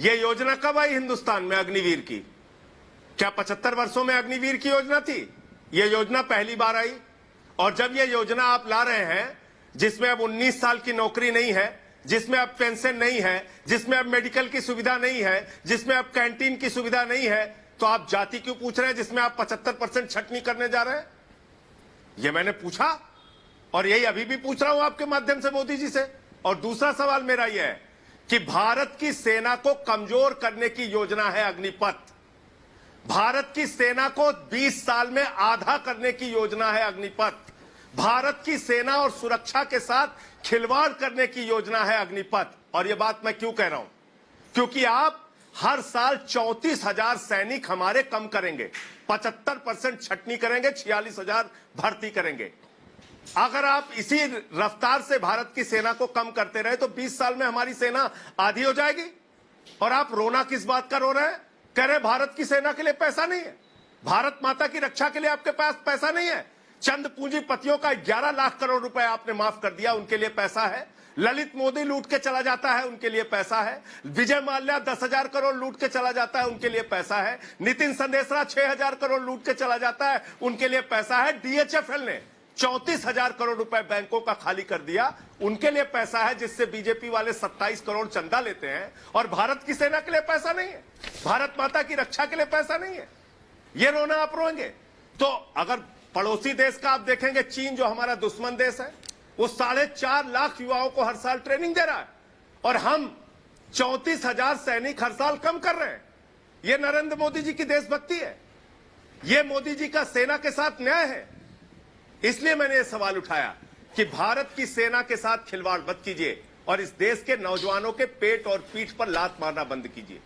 ये योजना कब आई हिंदुस्तान में अग्निवीर की? क्या 75 वर्षों में अग्निवीर की योजना थी? ये योजना पहली बार आई। और जब ये योजना आप ला रहे हैं जिसमें अब 19 साल की नौकरी नहीं है, जिसमें अब पेंशन नहीं है, जिसमें अब मेडिकल की सुविधा नहीं है, जिसमें अब कैंटीन की सुविधा नहीं है, तो आप जाति क्यों पूछ रहे हैं जिसमें आप 75% छटनी करने जा रहे हैं? ये मैंने पूछा और यही अभी भी पूछ रहा हूं आपके माध्यम से मोदी जी से। और दूसरा सवाल मेरा यह है कि भारत की सेना को कमजोर करने की योजना है अग्निपथ। भारत की सेना को 20 साल में आधा करने की योजना है अग्निपथ। भारत की सेना और सुरक्षा के साथ खिलवाड़ करने की योजना है अग्निपथ। और यह बात मैं क्यों कह रहा हूं? क्योंकि आप हर साल 34,000 सैनिक हमारे कम करेंगे, 75% छटनी करेंगे, 46,000 भर्ती करेंगे। अगर आप इसी रफ्तार से भारत की सेना को कम करते रहे तो 20 साल में हमारी सेना आधी हो जाएगी। और आप रोना किस बात का रो रहे हैं? कह रहे भारत की सेना के लिए पैसा नहीं है, भारत माता की रक्षा के लिए आपके पास पैसा नहीं है। चंद पूंजीपतियों का 11 लाख करोड़ रुपए आपने माफ कर दिया, उनके लिए पैसा है। ललित मोदी लूट के चला जाता है, उनके लिए पैसा है। विजय माल्या 10,000 करोड़ लूट के चला जाता है, उनके लिए पैसा है। नितिन संदेशरा 6,000 करोड़ लूट के चला जाता है, उनके लिए पैसा है। डीएचएफएल ने 34,000 करोड़ रुपए बैंकों का खाली कर दिया, उनके लिए पैसा है, जिससे बीजेपी वाले 27 करोड़ चंदा लेते हैं। और भारत की सेना के लिए पैसा नहीं है, भारत माता की रक्षा के लिए पैसा नहीं है। ये रोना आप रोएंगे? तो अगर पड़ोसी देश का आप देखेंगे, चीन जो हमारा दुश्मन देश है, वो 4.5 लाख युवाओं को हर साल ट्रेनिंग दे रहा है और हम 34,000 सैनिक हर साल कम कर रहे हैं। ये नरेंद्र मोदी जी की देशभक्ति है, ये मोदी जी का सेना के साथ न्याय है। इसलिए मैंने ये सवाल उठाया कि भारत की सेना के साथ खिलवाड़ मत कीजिए और इस देश के नौजवानों के पेट और पीठ पर लात मारना बंद कीजिए।